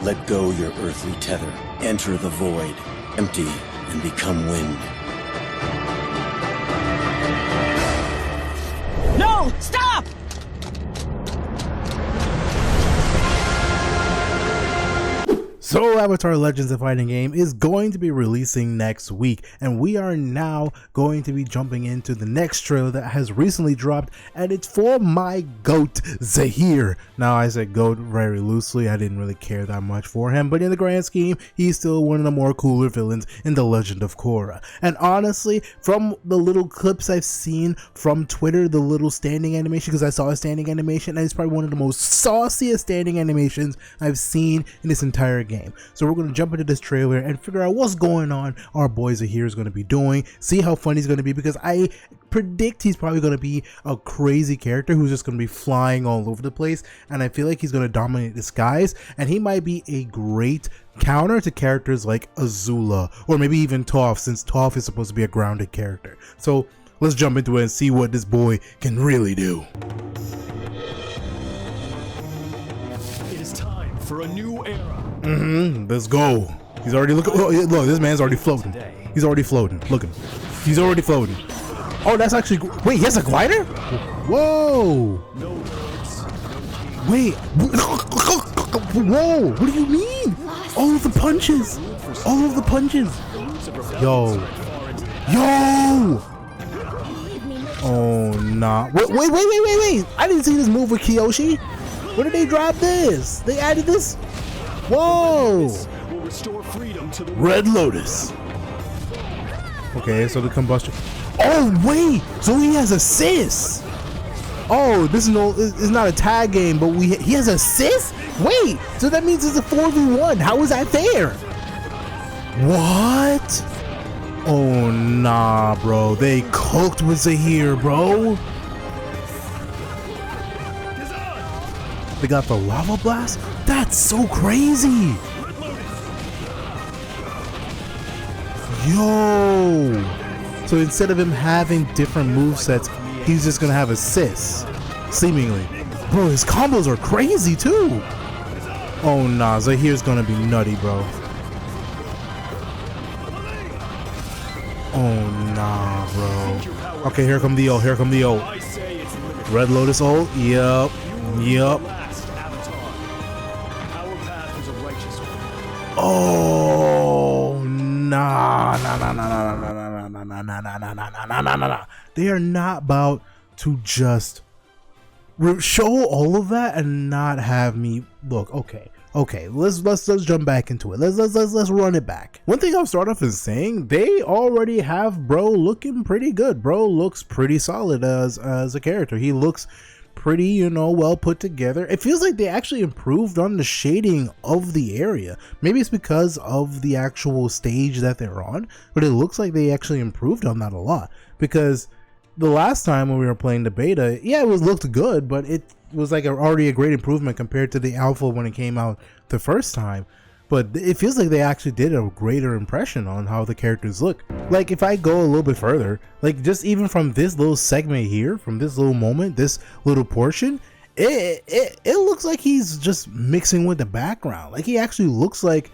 Let go your earthly tether. Enter the void. Empty and become wind. No! Stop! So Avatar Legends of Fighting game is going to be releasing next week, and we are now going to be jumping into the next trailer that has recently dropped, and it's for my GOAT, Zaheer. Now I said GOAT very loosely, I didn't really care that much for him, but in the grand scheme, he's still one of the more cooler villains in the Legend of Korra. And honestly, from the little clips I've seen from Twitter, the little standing animation, because I saw a standing animation, and it's probably one of the most sauciest standing animations I've seen in this entire game. So we're going to jump into this trailer and figure out what's going on our boy Zaheer is going to be doing, see how funny he's going to be, because I predict he's probably going to be a crazy character who's just going to be flying all over the place, and I feel like he's going to dominate the skies, and he might be a great counter to characters like Azula, or maybe even Toph, since Toph is supposed to be a grounded character. So let's jump into it and see what this boy can really do. It is time for a new era. Let's go. He's already looking. Oh, look, this man's already floating. He's already floating. Look at him. He's already floating. Oh, that's actually. Wait, he has a glider? Whoa. Wait. Whoa. What do you mean? All of the punches. All of the punches. Yo. Yo. Oh, nah. Wait. I didn't see this move with Kyoshi. Where did they drop this? They added this? Whoa! Red Lotus. Okay, so the combustion. Oh wait! So he has assists. Oh, this is it's not a tag game, but he has assists. Wait, so that means it's a 4v1. How is that fair? What? Oh nah, bro. They cooked with Zaheer, bro. They got the lava blast? That's so crazy! Yo! So instead of him having different movesets, he's just gonna have assists. Seemingly. Bro, his combos are crazy too! Oh nah, Zaheer's gonna be nutty, bro. Oh nah, bro. Okay, here come the ult, Red Lotus ult? Yup. Oh, nah. They are not about to just show all of that and not have me look. Okay. Let's jump back into it. Let's run it back. One thing I'll start off is saying they already have bro looking pretty good. Bro looks pretty solid as a character. He looks pretty, well put together. It feels like they actually improved on the shading of the area. Maybe it's because of the actual stage that they're on, but it looks like they actually improved on that a lot, because the last time when we were playing the beta, yeah, it looked good, but it was like already a great improvement compared to the alpha when it came out the first time. But it feels like they actually did a greater impression on how the characters look. Like, if I go a little bit further, like just even from this little segment here, from this little moment, this little portion, it looks like he's just mixing with the background. Like, he actually looks like,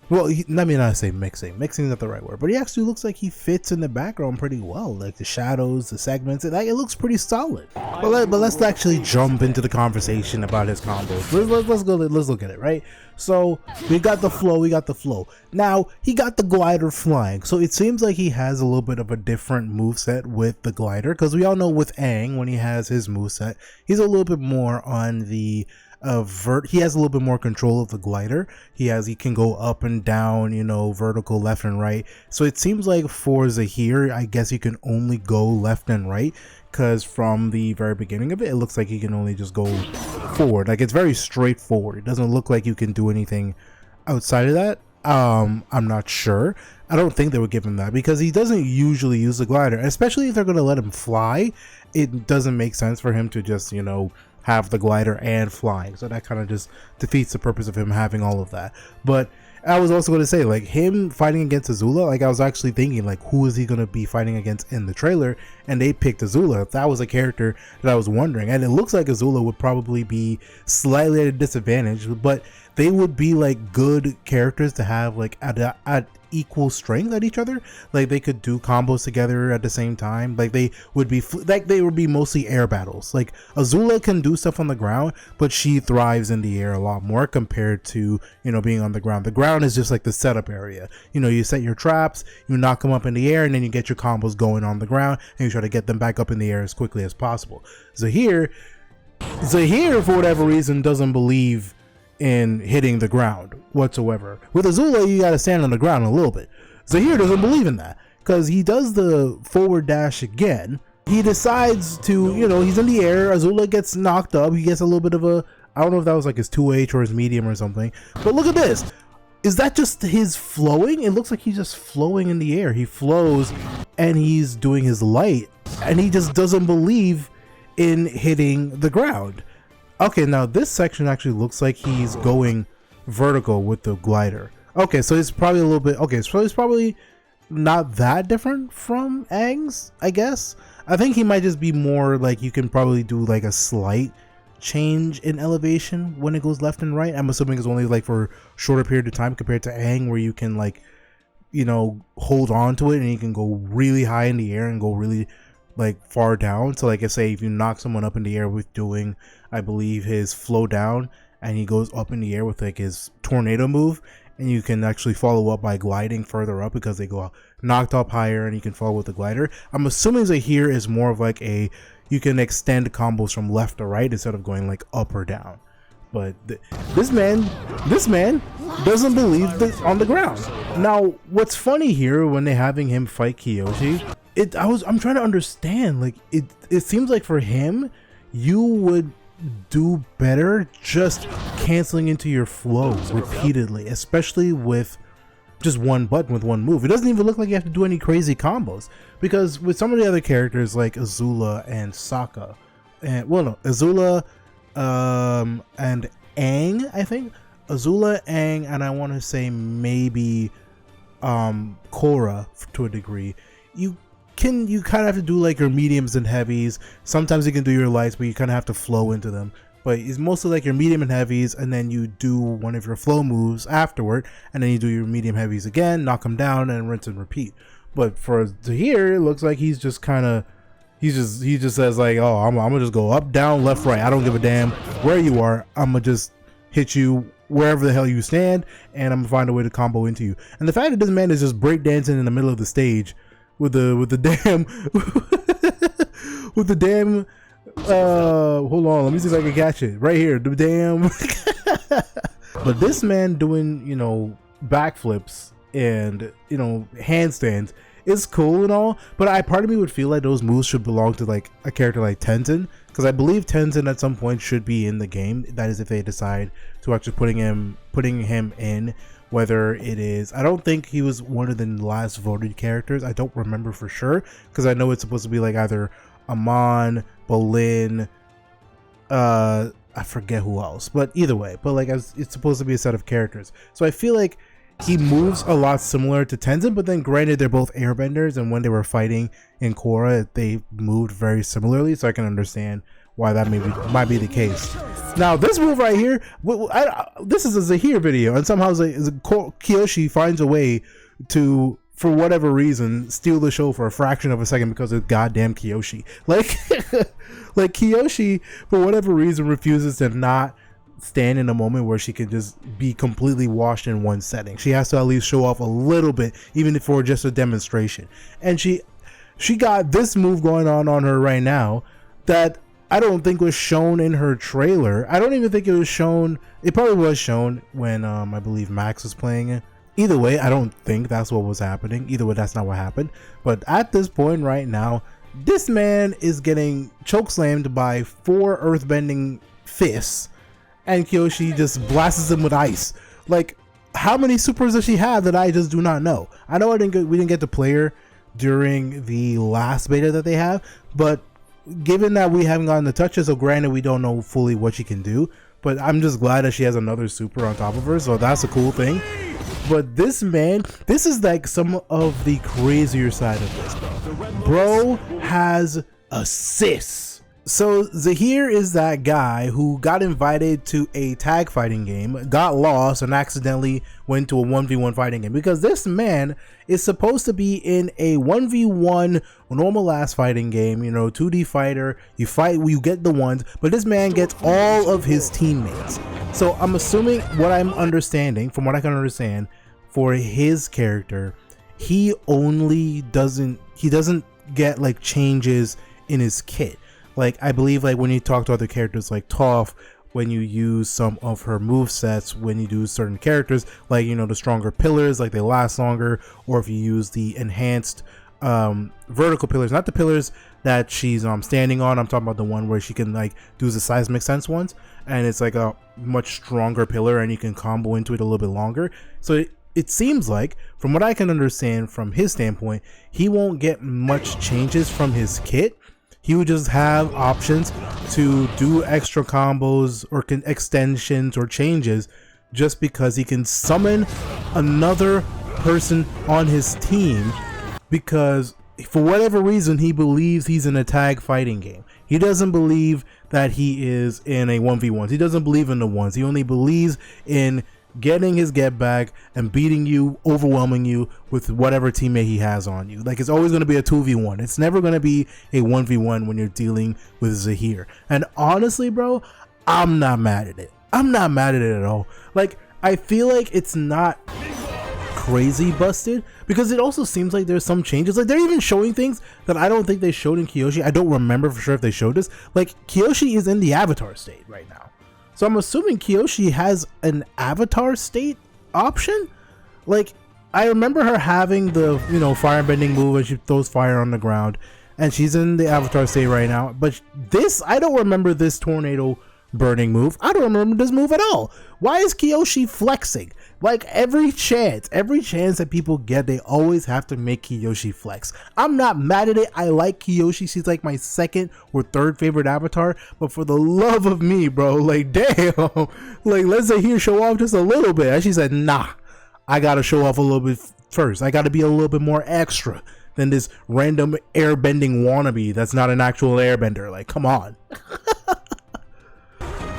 well, let me not say mixing is not the right word, but he actually looks like he fits in the background pretty well. Like the shadows, the segments, it looks pretty solid. But let's actually jump into the conversation about his combos. Let's look at it, right? So we got the flow. Now he got the glider flying, so it seems like he has a little bit of a different moveset with the glider, because we all know with Aang, when he has his moveset, he's a little bit more on the he has a little bit more control of the glider. He can go up and down, vertical, left and right. So it seems like for Zaheer, I guess he can only go left and right, because from the very beginning of it, it looks like he can only just go forward. Like, it's very straightforward. It doesn't look like you can do anything outside of that. I'm not sure. I don't think they would give him that, because he doesn't usually use the glider, especially if they're going to let him fly. It doesn't make sense for him to just, have the glider and flying, so that kind of just defeats the purpose of him having all of that. But I was also going to say, like, him fighting against Azula, like, I was actually thinking, like, who is he going to be fighting against in the trailer? And they picked Azula. That was a character that I was wondering. And it looks like Azula would probably be slightly at a disadvantage, but they would be, like, good characters to have, like, at equal strength at each other. Like, they could do combos together at the same time. Like, they would be mostly air battles. Like, Azula can do stuff on the ground, but she thrives in the air a lot more compared to, you know, being on the ground. The ground is just like the setup area. You know, you set your traps, you knock them up in the air, and then you get your combos going on the ground, and you try to get them back up in the air as quickly as possible. Zaheer, for whatever reason, doesn't believe in hitting the ground whatsoever. With Azula, you gotta stand on the ground a little bit. Zaheer doesn't believe in that, because he does the forward dash again. He decides to, you know, he's in the air, Azula gets knocked up, he gets a little bit of a, I don't know if that was like his 2H or his medium or something, but look at this. Is that just his flowing? It looks like he's just flowing in the air. He flows and he's doing his light, and he just doesn't believe in hitting the ground. Okay, now this section actually looks like he's going vertical with the glider. Okay, so it's probably a little bit, okay, so it's probably not that different from Aang's, I guess. I think he might just be more like, you can probably do like a slight change in elevation when it goes left and right. I'm assuming it's only like for a shorter period of time compared to Aang, where you can, like, you know, hold on to it and you can go really high in the air and go really like far down. So like, say if you knock someone up in the air with doing, I believe, his flow down, and he goes up in the air with like his tornado move, and you can actually follow up by gliding further up because they go knocked up higher, and you can follow with the glider. I'm assuming Zaheer is more of like a, you can extend combos from left to right instead of going like up or down. But this man doesn't believe this on the ground. Now, what's funny here when they're having him fight Kyoshi, I'm trying to understand, like, it seems like for him, you would do better just canceling into your flow repeatedly, especially with just one button, with one move. It doesn't even look like you have to do any crazy combos, because with some of the other characters like Azula and Sokka, and Azula and Aang, I think Azula, Aang, and I want to say maybe Korra to a degree, you kind of have to do like your mediums and heavies. Sometimes you can do your lights, but you kind of have to flow into them. But it's mostly like your medium and heavies, and then you do one of your flow moves afterward, and then you do your medium heavies again, knock them down, and rinse and repeat. But for Zaheer, it looks like he's just kind of, he just says like, oh, I'm gonna just go up, down, left, right. I don't give a damn where you are. I'm gonna just hit you wherever the hell you stand, and I'm gonna find a way to combo into you. And the fact that this man is just breakdancing in the middle of the stage with the damn hold on, let me see if I can catch it right here, the damn but this man doing, you know, backflips and, you know, handstands is cool and all, but part of me would feel like those moves should belong to like a character like Tenzin, because I believe Tenzin at some point should be in the game. That is if they decide to actually putting him in. Whether it is, I don't think he was one of the last voted characters. I don't remember for sure, because I know it's supposed to be like either Amon, Bolin, I forget who else, but either way, but like it's supposed to be a set of characters. So I feel like he moves a lot similar to Tenzin, but then granted they're both airbenders, and when they were fighting in Korra, they moved very similarly, so I can understand why that might be the case. Now this move right here, this is a Zaheer video, and somehow Kyoshi finds a way to, for whatever reason, steal the show for a fraction of a second because of goddamn Kyoshi. Like, like Kyoshi, for whatever reason, refuses to not stand in a moment where she can just be completely washed in one setting. She has to at least show off a little bit, even for just a demonstration. And she got this move going on her right now that I don't think was shown in her trailer. I don't even think it was shown. It probably was shown when I believe Max was playing it. Either way, I don't think that's what was happening. Either way, that's not what happened. But at this point right now, this man is getting chokeslammed by 4 earthbending fists, and Kyoshi just blasts him with ice. Like, how many supers does she have that I just do not know? I know we didn't get to play her during the last beta that they have, but given that we haven't gotten the touches, so granted we don't know fully what she can do, but I'm just glad that she has another super on top of her, so that's a cool thing. But this man, this is like some of the crazier side of this, bro. Has assists. So Zaheer is that guy who got invited to a tag fighting game, got lost, and accidentally went to a 1v1 fighting game, because this man is supposed to be in a 1v1 normal ass fighting game, you know, 2D fighter, you fight, you get the ones, but this man gets all of his teammates. So I'm assuming, what I'm understanding, from what I can understand, for his character, he doesn't get like changes in his kit. Like, I believe, like, when you talk to other characters like Toph, when you use some of her movesets, when you do certain characters, like, you know, the stronger pillars, like they last longer, or if you use the enhanced vertical pillars, not the pillars that she's standing on, I'm talking about the one where she can like do the seismic sense ones, and it's like a much stronger pillar and you can combo into it a little bit longer. So it seems like, from what I can understand from his standpoint, he won't get much changes from his kit. He would just have options to do extra combos or extensions or changes, just because he can summon another person on his team, because for whatever reason he believes he's in a tag fighting game. He doesn't believe that he is in a 1v1. He doesn't believe in the ones. He only believes in getting his get back and beating you, overwhelming you with whatever teammate he has on you. Like, it's always going to be a 2v1. It's never going to be a 1v1 when you're dealing with Zaheer. And honestly, bro, I'm not mad at it. I'm not mad at it at all. Like, I feel like it's not crazy busted, because it also seems like there's some changes. Like, they're even showing things that I don't think they showed in Kyoshi. I don't remember for sure if they showed this. Like, Kyoshi is in the avatar state right now. So I'm assuming Kyoshi has an avatar state option. Like, I remember her having the, you know, firebending move, and she throws fire on the ground, and she's in the avatar state right now. But this, I don't remember this tornado burning move. I don't remember this move at all. Why is Kyoshi flexing? Like, every chance that people get, they always have to make Kyoshi flex. I'm not mad at it. I like Kyoshi. She's like my second or third favorite avatar. But for the love of me, bro, like, damn, like, let's say here show off just a little bit. And she said, nah, I gotta show off a little bit first. I gotta be a little bit more extra than this random airbending wannabe that's not an actual airbender. Like, come on.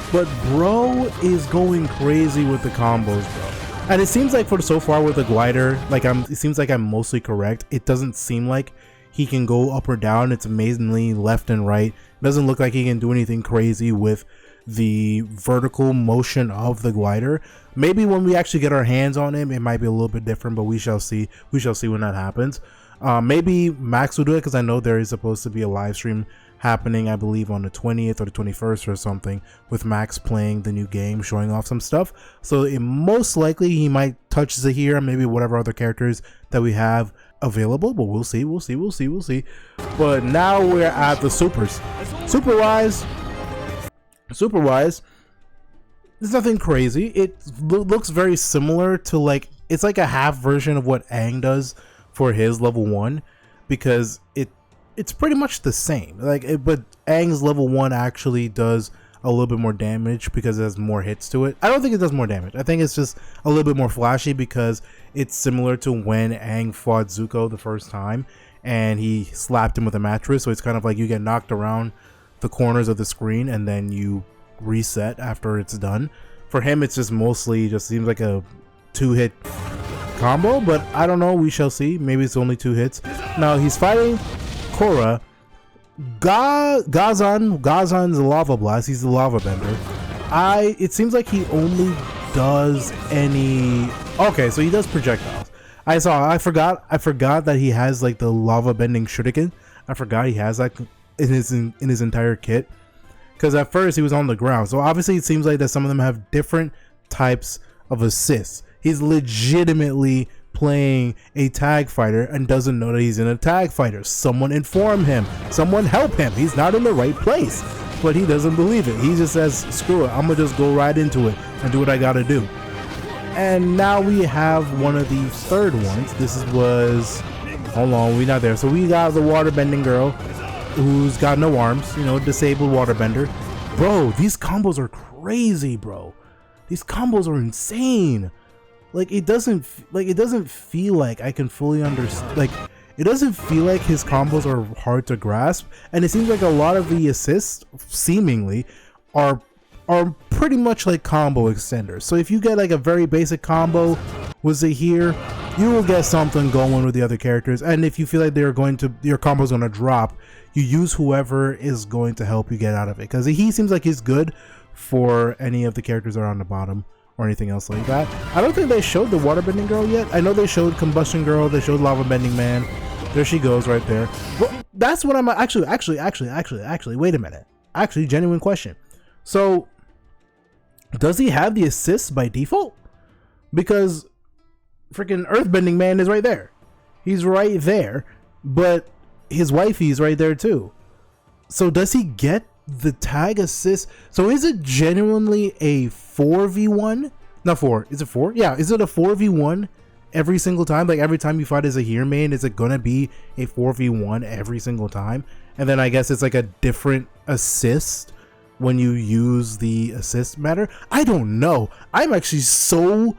But bro is going crazy with the combos, bro. And it seems like, for so far with the glider, like, it seems like I'm mostly correct. It doesn't seem like he can go up or down. It's amazingly left and right. It doesn't look like he can do anything crazy with the vertical motion of the glider. Maybe when we actually get our hands on him, it might be a little bit different, but we shall see. We shall see when that happens. Maybe Max will do it, because I know there is supposed to be a live stream happening, I believe on the 20th or the 21st or something, with Max playing the new game, showing off some stuff. So it most likely he might touch Zaheer and maybe whatever other characters that we have available, but we'll see. But now we're at the supers. Super-wise, there's nothing crazy. It looks very similar to, like, it's like a half version of what Aang does for his level 1, because it's pretty much the same. Like, but Aang's level 1 actually does a little bit more damage because it has more hits to it. I don't think it does more damage. I think it's just a little bit more flashy, because it's similar to when Aang fought Zuko the first time and he slapped him with a mattress. So it's kind of like you get knocked around the corners of the screen and then you reset after it's done. For him, it's just mostly just seems like a 2-hit combo, but I don't know. We shall see. Maybe it's only 2 hits. Now he's fighting Korra. Gazan's a lava blast. He's the lava bender. It seems like he only does any. Okay, so he does projectiles. I forgot that he has like the lava bending shuriken. I forgot he has that in his entire kit, because at first he was on the ground. So obviously it seems like that some of them have different types of assists. He's legitimately playing a tag fighter and doesn't know that he's in a tag fighter. Someone inform him. Someone help him. He's not in the right place, but he doesn't believe it. He just says, screw it, I'm gonna just go right into it and do what I gotta do. And now we have one of the third ones. Hold on, we're not there. So we got the waterbending girl who's got no arms, you know, disabled waterbender. Bro, these combos are crazy, bro. These combos are insane. like it doesn't feel like I can fully understand. Like it doesn't feel like his combos are hard to grasp, and it seems like a lot of the assists seemingly are pretty much like combo extenders. So if you get like a very basic combo with Zaheer, you will get something going with the other characters, and if you feel like your combo's gonna drop, you use whoever is going to help you get out of it, because he seems like he's good for any of the characters that are on the bottom or anything else like that. I don't think they showed the waterbending girl yet. I know they showed combustion girl, they showed lava bending man. There she goes right there. Well, that's what I'm actually wait a minute. Actually, genuine question. So does he have the assists by default? Because freaking earthbending man is right there. He's right there, but his wifey's right there too. So does he get the tag assist? So is it genuinely a 4v1? Not 4. Is it 4? Yeah, is it a 4v1 every single time? Like every time you fight as a Zaheer main, is it gonna be a 4v1 every single time? And then I guess it's like a different assist when you use the assist matter. I don't know. I'm so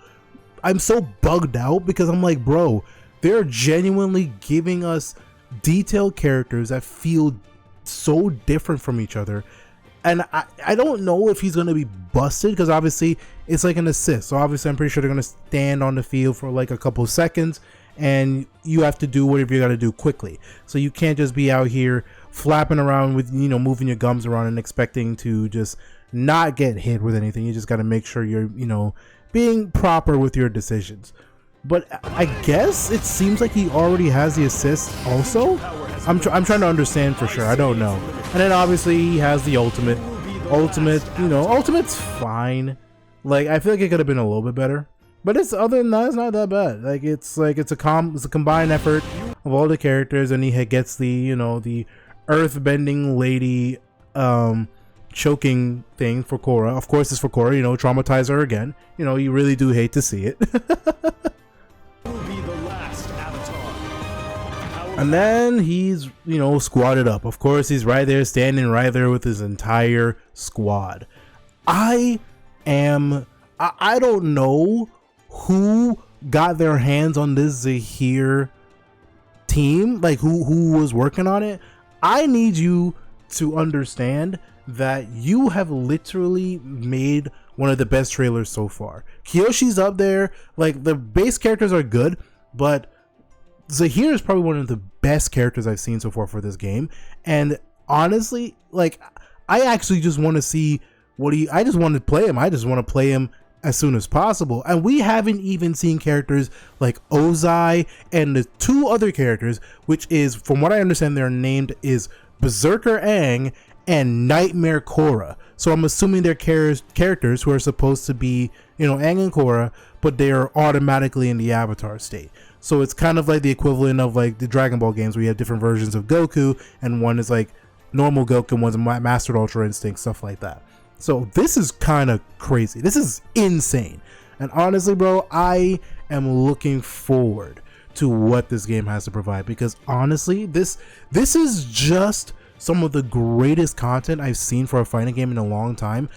bugged out because I'm like, bro, they're genuinely giving us detailed characters that feel so different from each other, and I don't know if he's going to be busted, because obviously it's like an assist, so obviously I'm pretty sure they're going to stand on the field for like a couple of seconds, and you have to do whatever you got to do quickly. So you can't just be out here flapping around with, you know, moving your gums around and expecting to just not get hit with anything. You just got to make sure you're, you know, being proper with your decisions. But I guess it seems like he already has the assist also. I'm trying to understand for sure. I don't know. And then obviously he has the ultimate. You know, ultimate's fine. Like I feel like it could have been a little bit better. But it's, other than that, it's not that bad. Like it's a combined effort of all the characters, and he gets the, you know, the earth-bending lady choking thing for Korra. Of course it's for Korra, you know, traumatize her again. You know, you really do hate to see it. And then he's, you know, squatted up. Of course, he's right there, standing right there with his entire squad. I don't know who got their hands on this Zaheer team, like who was working on it. I need you to understand that you have literally made one of the best trailers so far. Kyoshi's up there. Like the base characters are good, but Zaheer is probably one of the best characters I've seen so far for this game. And honestly, like I actually just want to see I just want to play him. I just want to play him as soon as possible. And we haven't even seen characters like Ozai and the two other characters, which is, from what I understand, they're named is Berserker Aang and Nightmare Korra. So I'm assuming they're characters who are supposed to be, you know, Aang and Korra, but they are automatically in the avatar state. So it's kind of like the equivalent of like the Dragon Ball games where you have different versions of Goku, and one is like normal Goku and one's Mastered Ultra Instinct, stuff like that. So this is kind of crazy. This is insane. And honestly, bro, I am looking forward to what this game has to provide, because honestly, this is just some of the greatest content I've seen for a fighting game in a long time.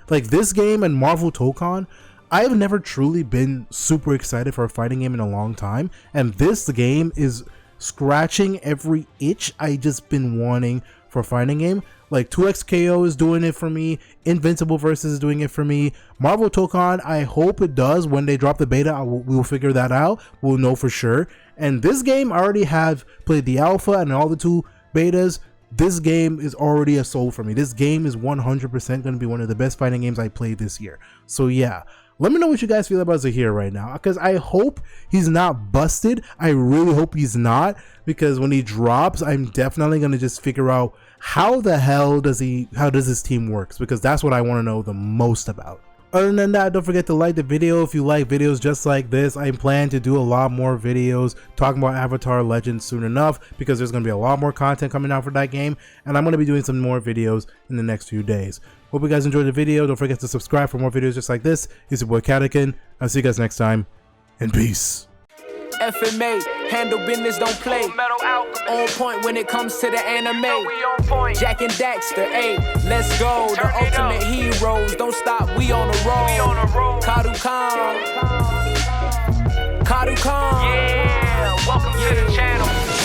Like this game and Marvel Tokon, I've never truly been super excited for a fighting game in a long time, and this game is scratching every itch I just been wanting for a fighting game. Like 2XKO is doing it for me, Invincible Versus is doing it for me, Marvel Tokon, I hope it does. When they drop the beta, we'll figure that out, we'll know for sure. And this game, I already have played the alpha and all the 2 betas. This game is already a soul for me. This game is 100% going to be one of the best fighting games I played this year. So yeah, let me know what you guys feel about Zaheer right now, because I hope he's not busted. I really hope he's not, because when he drops, I'm definitely going to just figure out how the hell does his team works, because that's what I want to know the most about. Other than that, don't forget to like the video if you like videos just like this. I plan to do a lot more videos talking about Avatar Legends soon enough, because there's going to be a lot more content coming out for that game, and I'm going to be doing some more videos in the next few days. Hope you guys enjoyed the video. Don't forget to subscribe for more videos just like this. It's your boy Kadu-kun. I'll see you guys next time, and peace. FMA, handle business, don't play. On point when it comes to the anime. Jack and Daxter, ayy, let's go. The ultimate heroes, don't stop, we on the road. Kadu-kun. Kadu-kun. Yeah, welcome to the channel.